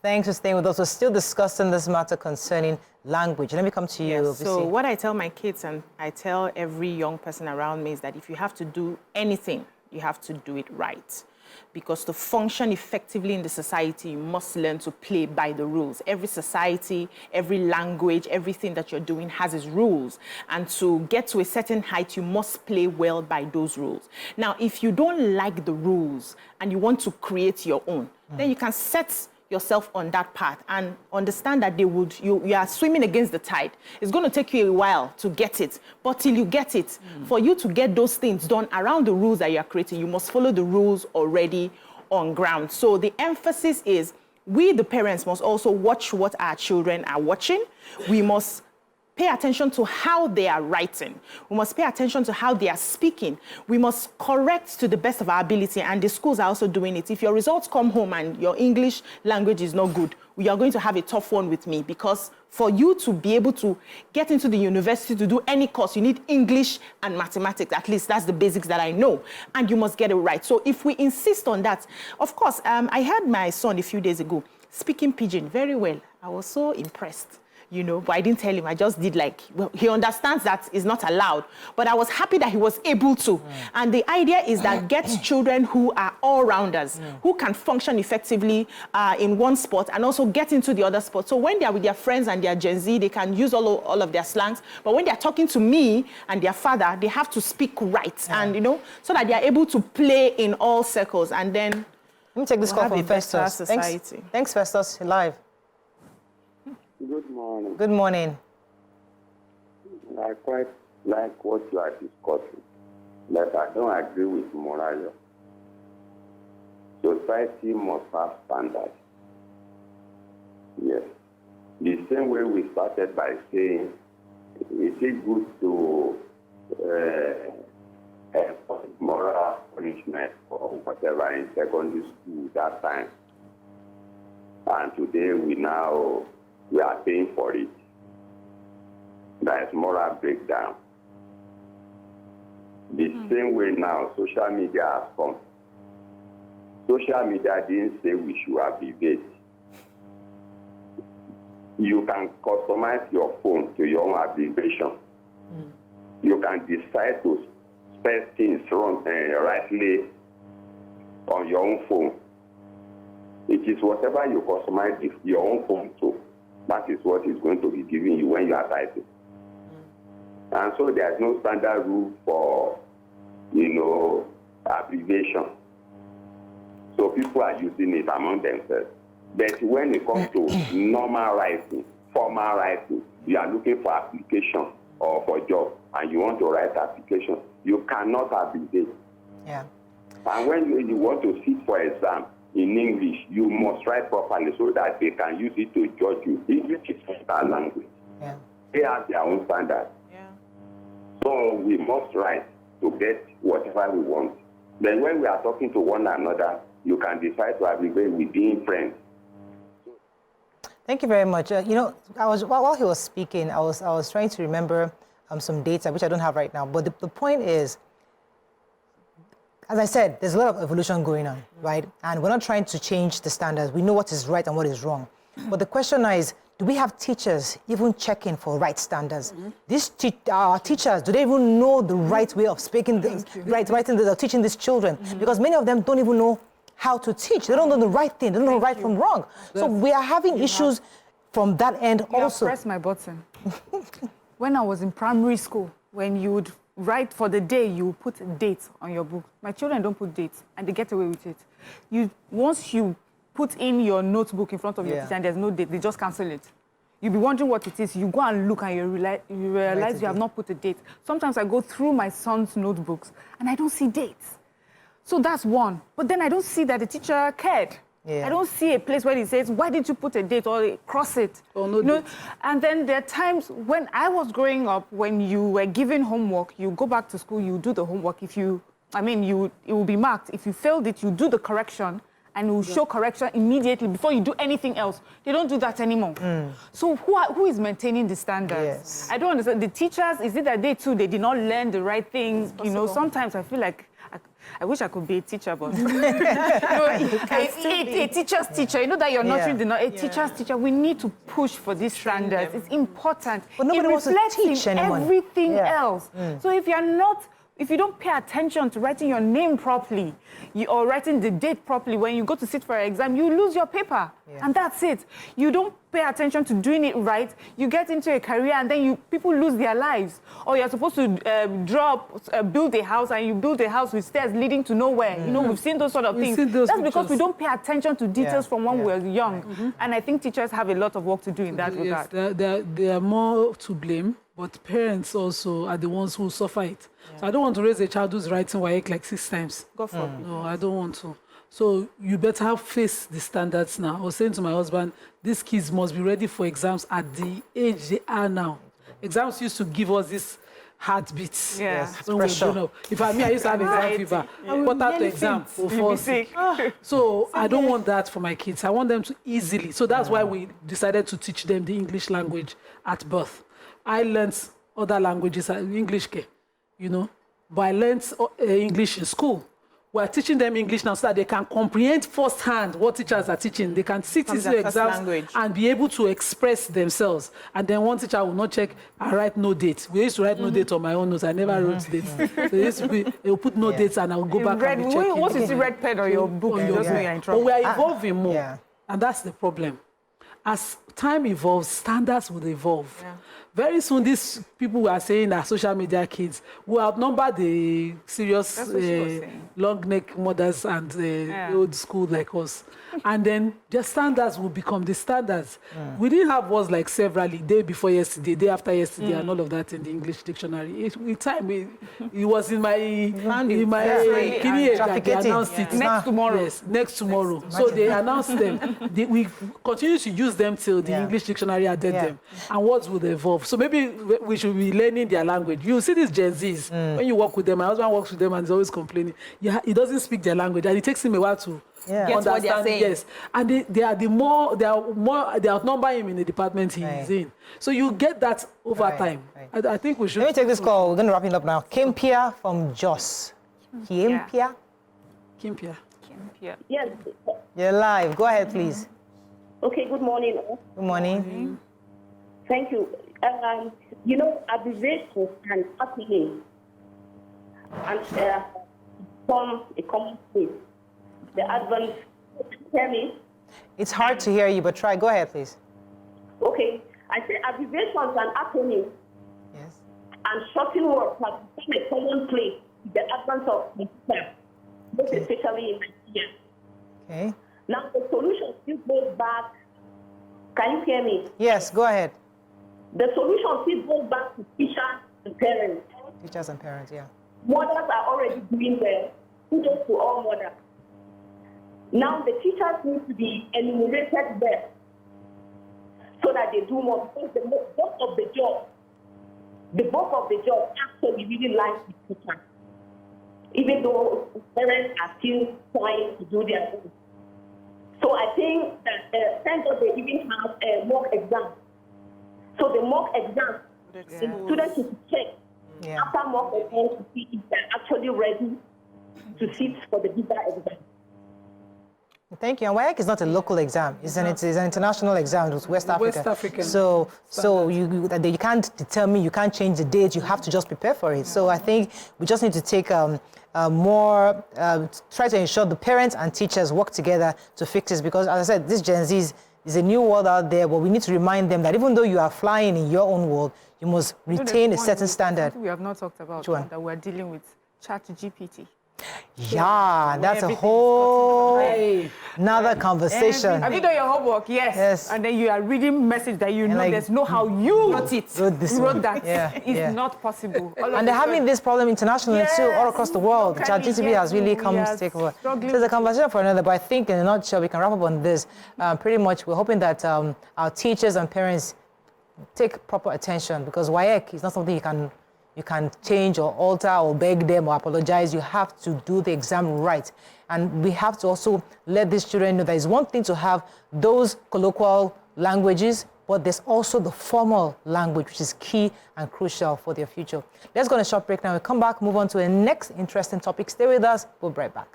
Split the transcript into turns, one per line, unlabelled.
Thanks for staying with us. We're still discussing this matter concerning language. Let me come to you.
Yes. So what I tell my kids and I tell every young person around me is that if you have to do anything, you have to do it right. Because to function effectively in the society, you must learn to play by the rules. Every society, every language, everything that you're doing has its rules. And to get to a certain height, you must play well by those rules. Now, if you don't like the rules and you want to create your own, then you can set yourself on that path and understand that you are swimming against the tide. It's going to take you a while to get it, but till you get it, for you to get those things done around the rules that you are creating, you must follow the rules already on ground. So the emphasis is we, the parents, must also watch what our children are watching. We must pay attention to how they are writing. We must pay attention to how they are speaking. We must correct to the best of our ability, and the schools are also doing it. If your results come home and your English language is not good, we are going to have a tough one with me, because for you to be able to get into the university to do any course, you need English and mathematics. At least that's the basics that I know, and you must get it right. So if we insist on that, of course, I had my son a few days ago speaking Pidgin very well. I was so impressed. You know, but I didn't tell him. I just did well, he understands that it's not allowed. But I was happy that he was able to. And the idea is that get children who are all-rounders, who can function effectively in one sport and also get into the other sport. So when they're with their friends and they're Gen Z, they can use all of their slangs. But when they're talking to me and their father, they have to speak right. And, you know, so that they're able to play in all circles. And then
let me take this call from Festus. Thanks, Festus. You're live.
Good morning.
Good morning.
I quite like what you are discussing, but I don't agree with Morayo. Society must have standards. Yes. The same way we started by saying, is it good to enforce moral punishment or whatever in secondary school that time? And today we are paying for it. That is moral breakdown. The same way now, social media has come. Social media didn't say we should abbreviate. You can customize your phone to your own abbreviation. You can decide to spell things rightly on your own phone. It is whatever you customize your own phone to. That is what is going to be giving you when you are typing. And so there's no standard rule for, abbreviation. So people are using it among themselves. But when it comes to normal writing, formal writing, you are looking for application or for job, and you want to write application, you cannot abbreviate.
Yeah.
And when you want to sit for exam, in English, you must write properly so that they can use it to judge you. English is our language.
Yeah.
They have their own standards.
Yeah.
So we must write to get whatever we want. Then when we are talking to one another, you can decide to abbreviate within friends.
Thank you very much. While he was speaking, I was trying to remember some data, which I don't have right now. But the point is, as I said, there's a lot of evolution going on, right? And we're not trying to change the standards. We know what is right and what is wrong. But the question now is, do we have teachers even checking for right standards? These teachers, do they even know the right way of speaking, writing, teaching these children? Because many of them don't even know how to teach. They don't know the right thing. They don't know right from wrong. So we are having issues from that end also.
Press my button. When I was in primary school, when you would write for the day, you put dates on your book. My children don't put dates, and they get away with it. Once you put in your notebook in front of your teacher and there's no date, they just cancel it. You'll be wondering what it is. You go and look and you realize you have not put a date. Sometimes I go through my son's notebooks and I don't see dates. So that's one. But then I don't see that the teacher cared. Yeah. I don't see a place where he says, why didn't you put a date or cross it?
Or no date.
And then there are times when I was growing up, when you were given homework, you go back to school, you do the homework. It will be marked. If you failed it, you do the correction, and it will show correction immediately before you do anything else. They don't do that anymore. So who is maintaining the standards?
Yes.
I don't understand. The teachers, is it that they too, they did not learn the right things? Sometimes I feel like I wish I could be a teacher, but a teacher's teacher. You know that you're nurturing a teacher's teacher. We need to push for these standards. It's important.
But nobody wants to teach anyone.
Everything else. So if you don't pay attention to writing your name properly or writing the date properly when you go to sit for an exam, you lose your paper. And that's it. You don't pay attention to doing it right, you get into a career and then people lose their lives. Or you're supposed to build a house and you build a house with stairs leading to nowhere. You know, we've seen those sort of things. That's because we don't pay attention to details from when we're young. And I think teachers have a lot of work to do in that regard.
They are more to blame, but parents also are the ones who suffer it. So I don't want to raise a child who's writing WAEC like 6 times.
Go for it.
No, I don't want to. So you better face the standards now. I was saying to my husband, these kids must be ready for exams at the age they are now. Exams used to give us this heartbeats. When we grown up. If I used to have exam fever. Put out the exam for fall sick. So I don't want that for my kids. I want them to easily. So that's why we decided to teach them the English language at birth. I learned other languages, English, you know, but I learned English in school. We're teaching them English now so that they can comprehend firsthand what teachers are teaching. They can sit in the exams and be able to express themselves. And then one teacher will not check and write no date. We used to write no date on my own notes. I never wrote dates. So they will put no dates and I will go back and be checking.
What is the red pen on your book?
But we are evolving more. And that's the problem. As time evolves, standards will evolve. Very soon, these people who are saying that social media kids will outnumber the serious long neck mothers and old school like us. And then their standards will become the standards. We didn't have words like severally, day before yesterday, day after yesterday, and all of that in the English dictionary. It was in my kidney that they announced it.
Next tomorrow.
Yes, next tomorrow. So they announced them. We continue to use them till the English dictionary added them. And words will evolve. So maybe we should be learning their language. You see these Gen Zs, when you work with them, my husband works with them and he's always complaining. He doesn't speak their language and it takes him a while to
get what they are saying.
Yes, and they outnumber him in the department he is in. So you get that over time. I think we should.
Let me take this call. We're going to wrap it up now. Kimpia from Jos. Kimpia?
Kimpia.
Yes.
You're live. Go ahead, please.
Okay, good morning.
Good morning.
Thank you. You know, abbreviations and acronyms and form a common space. The advance, hear me?
It's hard to hear you, but try. Go ahead, please.
Okay. I say abbreviations and acronyms and shortened words have become a common place with the advance of computer, most especially in Nigeria.
Okay.
Now, the solution still goes back. Can you hear me?
Yes, go ahead.
The solution still goes back to teachers and parents.
Teachers and parents,
Mothers are already doing well. Kudos to all mothers. Now the teachers need to be enumerated well so that they do more, because the bulk of the job actually really lies with teachers, even though parents are still trying to do their own. So I think that thank God they even have a mock exam. So the mock exam, the students should check after mock exam to see if they're actually ready to sit for the bigger exam.
Thank you. And WAEC is not a local exam. It's an international exam. It's West Africa. So you can't determine, you can't change the date. You have to just prepare for it. So I think we just need to take try to ensure the parents and teachers work together to fix this. Because as I said, this Gen Z is a new world out there, but we need to remind them that even though you are flying in your own world, you must retain a certain standard.
We have not talked about that we're dealing with ChatGPT.
Yeah, that's a whole another conversation.
Have you done your homework? Yes. And then you are reading message that you know there's no how you wrote that. It's not possible.
And they're having this problem internationally too, all across the world. ChatGPT has really come to take over. So there's a conversation for another, but I think in a nutshell we can wrap up on this. Pretty much we're hoping that our teachers and parents take proper attention, because WAEC is not something you can change or alter or beg them or apologize. You have to do the exam right. And we have to also let these children know that it's one thing to have those colloquial languages, but there's also the formal language, which is key and crucial for their future. Let's go on a short break now. We'll come back, move on to the next interesting topic. Stay with us. We'll be right back.